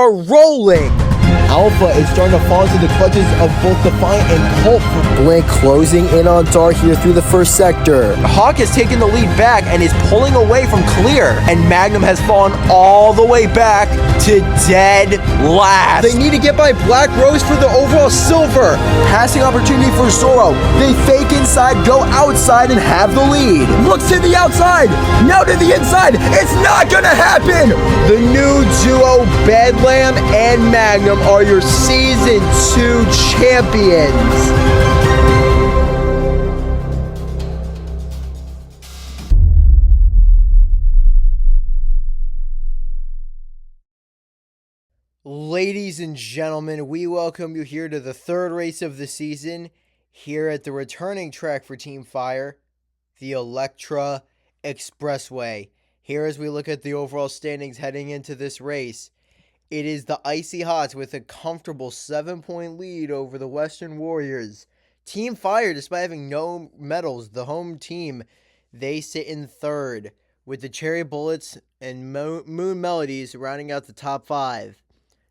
are rolling. Alpha is starting to fall into the clutches of both Defiant and Colt. Blink closing in on Dart here through the first sector. Hawk has taken the lead back and is pulling away from Clear. And Magnum has fallen all the way back to dead last. They need to get by Black Rose for the overall silver. Passing opportunity for Zoro. They fake inside, go outside, and have the lead. Looks to the outside. Now to the inside. It's not gonna happen. The new duo, Bedlam and Magnum, are your Season 2 champions. Ladies and gentlemen, we welcome you here to the third race of the season, here at the returning track for Team Fire, the Elektra Expressway. Here as we look at the overall standings heading into this race, it is the Icy Hots with a comfortable 7-point lead over the Western Warriors. Team Fire, despite having no medals, the home team, they sit in third, with the Cherry Bullets and Moon Melodies rounding out the top 5.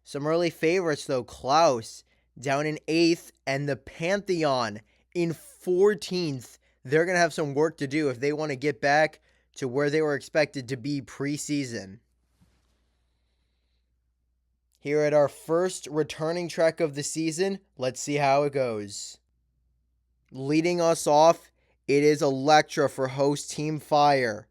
Some early favorites, though, Klaus down in 8th, and the Pantheon in 14th. They're going to have some work to do if they want to get back to where they were expected to be preseason. Here at our first returning track of the season, let's see how it goes. Leading us off, it is Elektra for host Team Fire.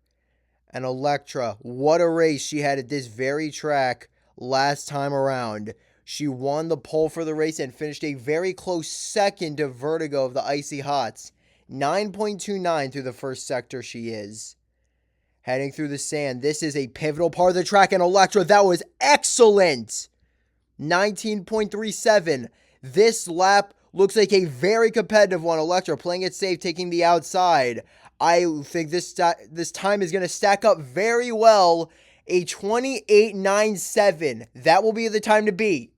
And Elektra, what a race she had at this very track last time around. She won the pole for the race and finished a very close second to Vertigo of the Icy Hots. 9.29 through the first sector she is. Heading through the sand, this is a pivotal part of the track, and Elektra, that was excellent! 19.37. This lap looks like a very competitive one. Elektra playing it safe, taking the outside. I think this time is going to stack up very well. A 28.97. That will be the time to beat.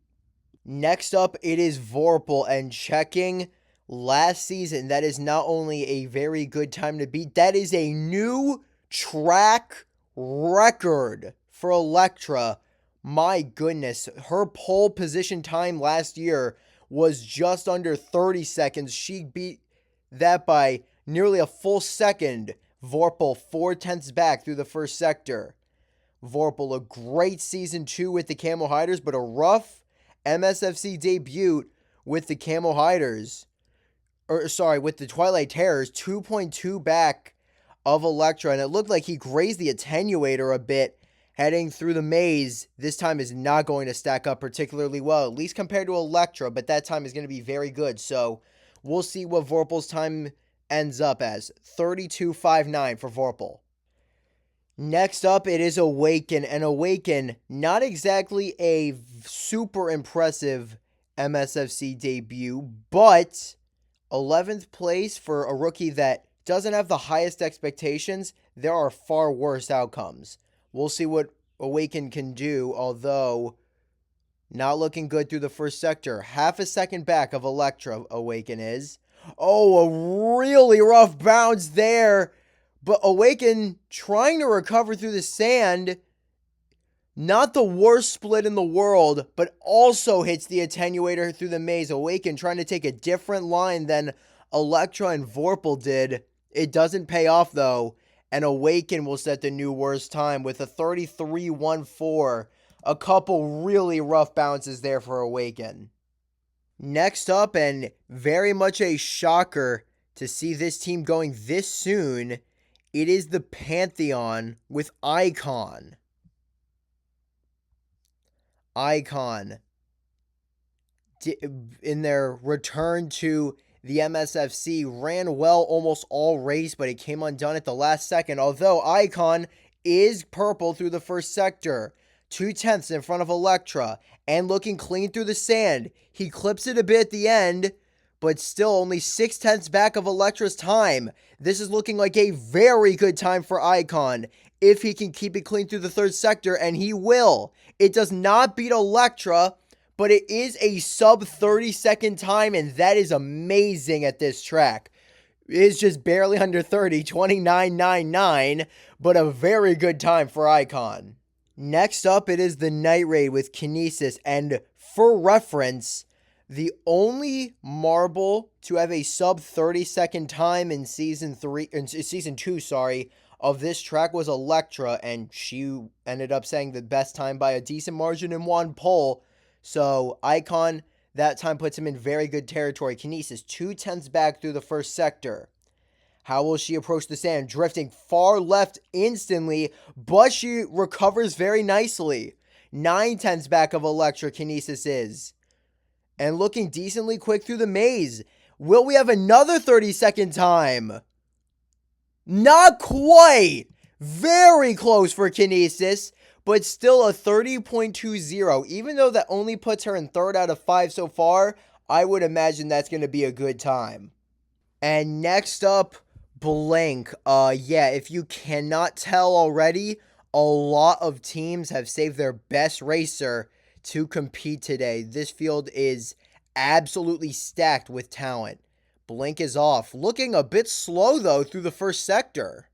Next up, it is Vorpal, and checking last season, that is not only a very good time to beat, that is a new track record for Elektra. My goodness, her pole position time last year was just under 30 seconds. She beat that by nearly a full second. Vorpal 4/10 back through the first sector. Vorpal, a great Season 2 with the Camo Hiders, but a rough MSFC debut with the Camo Hiders. With the Twilight Terrors, 2.2 back of Elektra, and it looked like he grazed the attenuator a bit heading through the maze. This time is not going to stack up particularly well, at least compared to Elektra, but that time is going to be very good. So we'll see what Vorpal's time ends up as. 32.59 for Vorpal. Next up, it is Awaken, and Awaken, not exactly a super impressive MSFC debut, but 11th place for a rookie that doesn't have the highest expectations. There are far worse outcomes. We'll see what Awaken can do, although not looking good through the first sector. Half a second back of Elektra, Awaken is. Oh, a really rough bounce there. But Awaken trying to recover through the sand. Not the worst split in the world, but also hits the attenuator through the maze. Awaken trying to take a different line than Elektra and Vorpal did. It doesn't pay off, though. And Awaken will set the new worst time with a 33.14. A couple really rough bounces there for Awaken. Next up, and very much a shocker to see this team going this soon, it is the Pantheon with Icon. Icon, in their return to the MSFC, ran well almost all race, but it came undone at the last second. Although Icon is purple through the first sector, 2/10 in front of Elektra, and looking clean through the sand. He clips it a bit at the end, but still only 6/10 back of Elektra's time. This is looking like a very good time for Icon if he can keep it clean through the third sector, and he will. It does not beat Elektra, but it is a sub 30-second time, and that is amazing at this track. It is just barely under 30, 29.99, but a very good time for Icon. Next up, it is the Night Raid with Kinesis, and for reference, the only marble to have a sub 30-second time in season 2, of this track was Elektra, and she ended up saying the best time by a decent margin in one pole. So Icon, that time puts him in very good territory. Kinesis 2/10 back through the first sector. How will she approach the sand? Drifting far left instantly, but she recovers very nicely. 9/10 back of Elektra, Kinesis is. And looking decently quick through the maze. Will we have another 30-second time? Not quite. Very close for Kinesis, but still a 30.20. Even though that only puts her in 3rd out of 5 so far, I would imagine that's going to be a good time. And next up, Blink. If you cannot tell already, a lot of teams have saved their best racer to compete today. This field is absolutely stacked with talent. Blink is off. Looking a bit slow, though, through the first sector.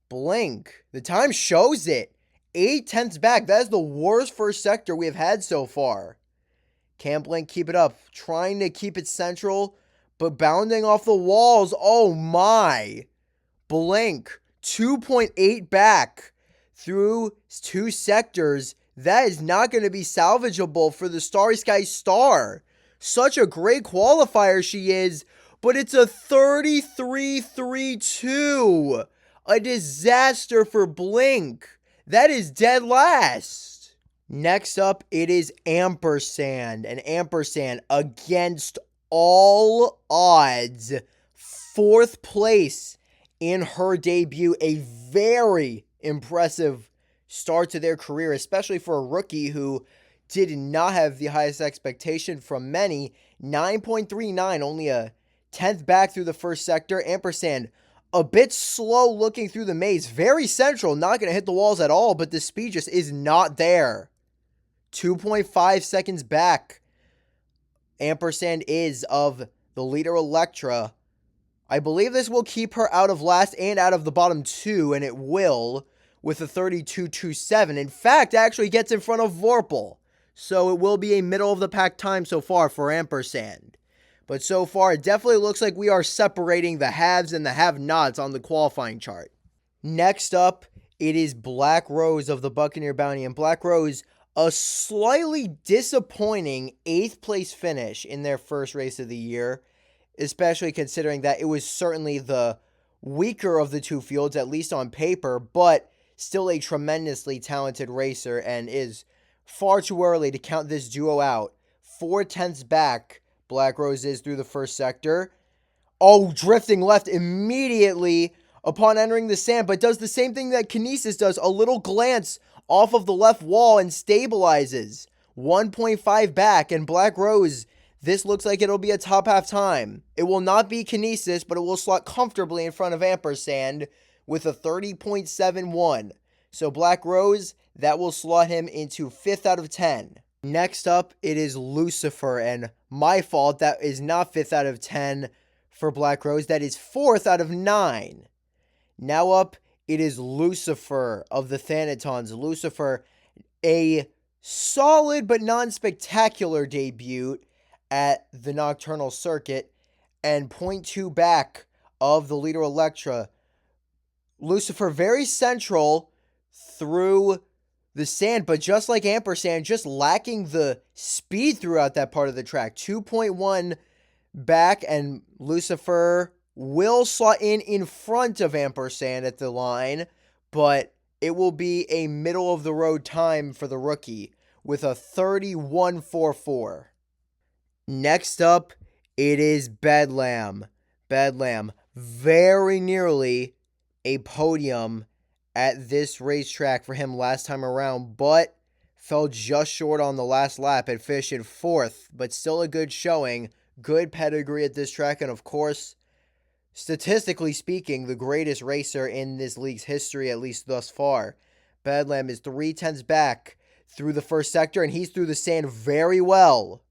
Blink. The time shows it. 8/10 back. That is the worst first sector we have had so far. Can Blink keep it up? Trying to keep it central, but bounding off the walls. Oh my. Blink. 2.8 back through 2 sectors. That is not going to be salvageable for the Starry Sky Star. Such a great qualifier she is, but it's a 33.32. A disaster for Blink. That is dead last. Next up, it is Ampersand. And Ampersand, against all odds, 4th place in her debut. A very impressive start to their career, especially for a rookie who did not have the highest expectation from many. 9.39, only a 10th back through the first sector. Ampersand, a bit slow looking through the maze. Very central, not going to hit the walls at all, but the speed just is not there. 2.5 seconds back. Ampersand is of the leader Elektra. I believe this will keep her out of last and out of the bottom 2, and it will, with a 32.27. In fact, actually gets in front of Vorpal. So it will be a middle of the pack time so far for Ampersand. But so far, it definitely looks like we are separating the haves and the have-nots on the qualifying chart. Next up, it is Black Rose of the Buccaneer Bounty. And Black Rose, a slightly disappointing 8th place finish in their first race of the year, especially considering that it was certainly the weaker of the two fields, at least on paper, but still a tremendously talented racer, and is far too early to count this duo out. 4/10 back, Black Rose is through the first sector. Oh, drifting left immediately upon entering the sand, but does the same thing that Kinesis does. A little glance off of the left wall and stabilizes. 1.5 back, and Black Rose, this looks like it'll be a top half time. It will not be Kinesis, but it will slot comfortably in front of Ampersand with a 30.71. So Black Rose, that will slot him into 5th out of 10. Next up, it is Lucifer, and my fault, that is not 5th out of 10 for Black Rose. That is 4th out of 9. Now up, it is Lucifer of the Thanatons. Lucifer, a solid but non-spectacular debut at the Nocturnal Circuit, and 0.2 back of the leader Elektra. Lucifer very central through the sand, but just like Ampersand, just lacking the speed throughout that part of the track. 2.1 back, and Lucifer will slot in front of Ampersand at the line, but it will be a middle-of-the-road time for the rookie with a 31.44. Next up, it is Bedlam. Bedlam, very nearly a podium at this racetrack for him last time around, but fell just short on the last lap and finished in 4th, but still a good showing, good pedigree at this track, and of course, statistically speaking, the greatest racer in this league's history, at least thus far. Bedlam is 3/10 back through the first sector, and he's through the sand very well.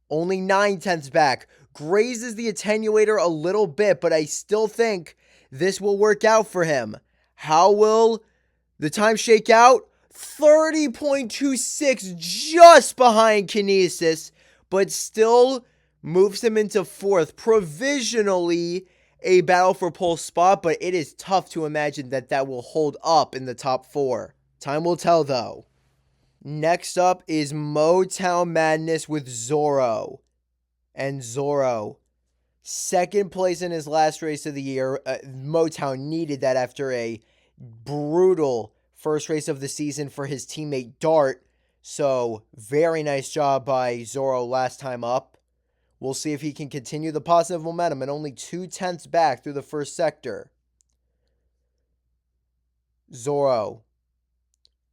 Only 9/10 back. Grazes the attenuator a little bit, but I still think this will work out for him. How will The time shakeout, 30.26, just behind Kinesis, but still moves him into 4th. Provisionally a battle for pole spot, but it is tough to imagine that will hold up in the top 4. Time will tell, though. Next up is Motown Madness with Zoro. And Zoro, 2nd place in his last race of the year. Motown needed that after a brutal first race of the season for his teammate Dart. So, very nice job by Zoro last time up. We'll see if he can continue the positive momentum and only 0.2 back through the first sector. Zoro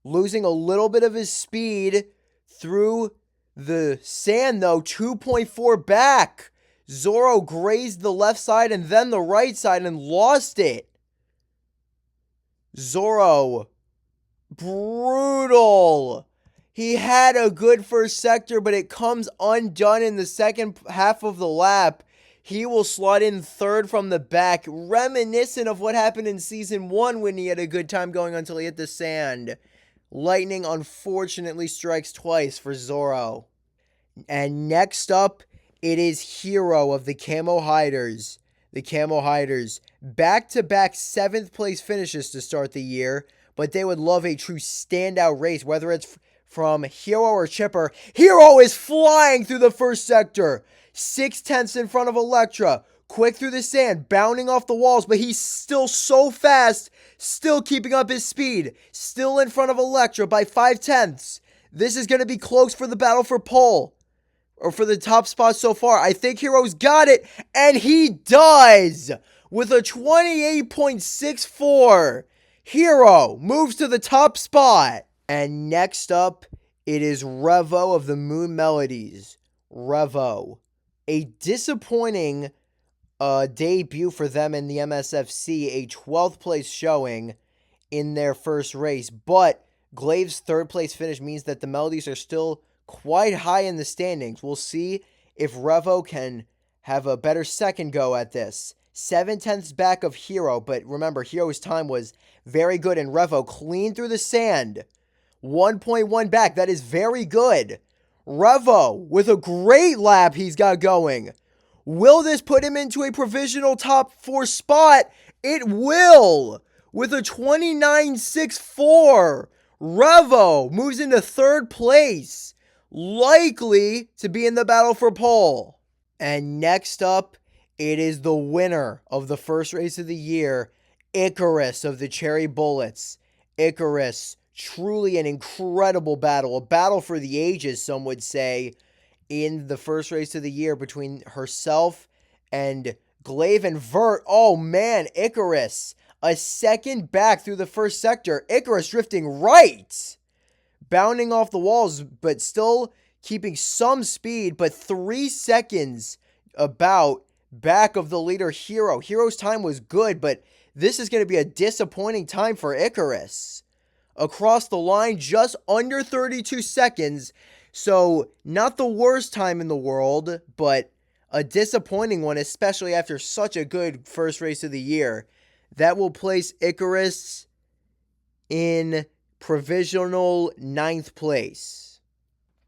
losing a little bit of his speed through the sand, though. 2.4 back. Zoro grazed the left side and then the right side and lost it. Zoro, brutal. He had a good first sector, but it comes undone in the second half of the lap. He will slot in 3rd from the back, reminiscent of what happened in Season 1 when he had a good time going until he hit the sand. Lightning unfortunately strikes twice for Zoro. And next up, it is Hero of the Camo Hiders. The Camo Hiders, back-to-back 7th place finishes to start the year, but they would love a true standout race, whether it's from Hero or Chipper. Hero is flying through the first sector. 0.6 in front of Elektra. Quick through the sand, bounding off the walls, but he's still so fast, still keeping up his speed. Still in front of Elektra by 0.5. This is going to be close for the battle for pole, or for the top spot so far. I think Hero's got it, and he does! With a 28.64. Hero moves to the top spot. And next up, it is Revo of the Moon Melodies. Revo. A disappointing debut for them in the MSFC. A 12th place showing in their first race. But Glaive's 3rd place finish means that the Melodies are still quite high in the standings. We'll see if Revo can have a better second go at this. 0.7 back of Hero, but remember, Hero's time was very good, and Revo clean through the sand. 1.1 back, that is very good. Revo, with a great lap he's got going. Will this put him into a provisional top 4 spot? It will! With a 29.64. Revo moves into 3rd place, likely to be in the battle for pole. And next up, it is the winner of the first race of the year, Icarus of the Cherry Bullets. Icarus, truly an incredible battle, a battle for the ages, some would say, in the first race of the year between herself and Glaive and Vert. Oh man, Icarus, a 2nd back through the first sector. Icarus drifting right, bounding off the walls, but still keeping some speed, but 3 seconds about back of the leader Hero. Hero's time was good, but this is going to be a disappointing time for Icarus. Across the line, just under 32 seconds. So, not the worst time in the world, but a disappointing one, especially after such a good first race of the year. That will place Icarus in provisional 9th place.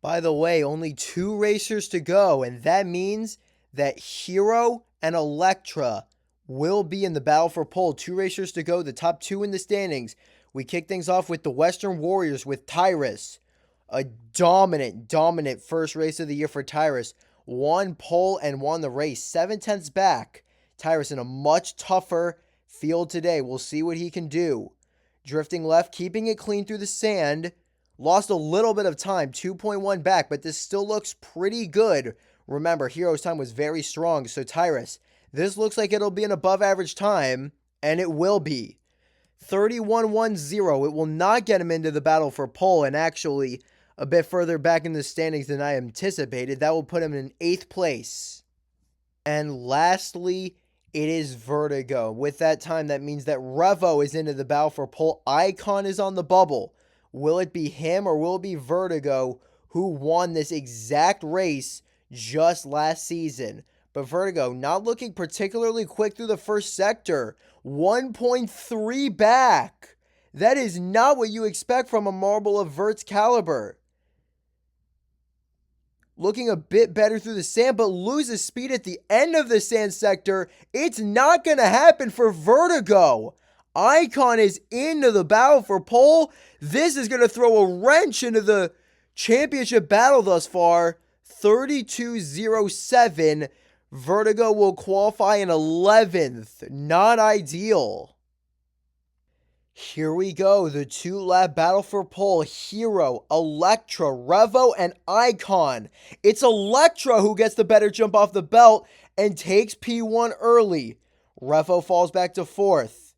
By the way, only 2 racers to go, and that means that Hero and Elektra will be in the battle for pole. 2 racers to go, the top 2 in the standings. We kick things off with the Western Warriors with Tyrus. A dominant first race of the year for Tyrus. Won pole and won the race. 0.7 back. Tyrus in a much tougher field today. We'll see what he can do. Drifting left, keeping it clean through the sand. Lost a little bit of time, 2.1 back, but this still looks pretty good. Remember, Hero's time was very strong, so Tyrus, this looks like it'll be an above average time, and it will be. 31.10. It will not get him into the battle for pole, and actually a bit further back in the standings than I anticipated. That will put him in 8th place. And lastly, it is Vertigo. With that time, that means that Revo is into the battle for pole. Icon is on the bubble. Will it be him or will it be Vertigo who won this exact race just last season? But Vertigo not looking particularly quick through the first sector. 1.3 back. That is not what you expect from a marble of Vert's caliber. Looking a bit better through the sand, but loses speed at the end of the sand sector. It's not going to happen for Vertigo. Icon is into the battle for pole. This is going to throw a wrench into the championship battle thus far. 32.07. Vertigo will qualify in 11th. Not ideal. Here we go, the 2-lap battle for pole. Hero, Elektra, Revo, and Icon. It's Elektra who gets the better jump off the belt and takes P1 early. Revo falls back to 4th.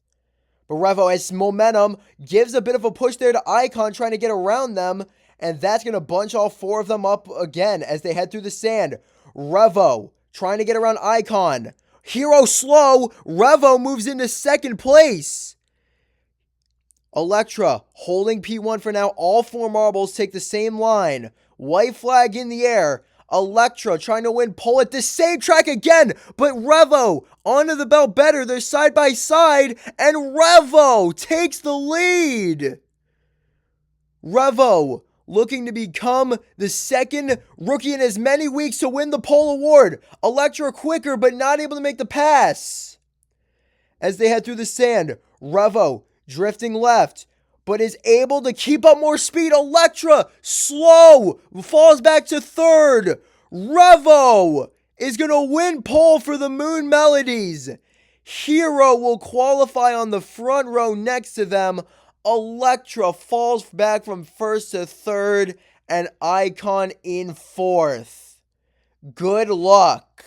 But Revo has momentum, gives a bit of a push there to Icon trying to get around them, and that's going to bunch all 4 of them up again as they head through the sand. Revo trying to get around Icon. Hero slow. Revo moves into 2nd place. Elektra holding P1 for now. All 4 marbles take the same line. White flag in the air. Elektra trying to win pole at the same track again. But Revo onto the belt better. They're side by side. And Revo takes the lead. Revo looking to become the 2nd rookie in as many weeks to win the pole award. Elektra quicker but not able to make the pass. As they head through the sand, Revo drifting left, but is able to keep up more speed. Elektra, slow, falls back to 3rd. Revo is going to win pole for the Moon Melodies. Hero will qualify on the front row next to them. Elektra falls back from 1st to 3rd, and Icon in 4th. Good luck.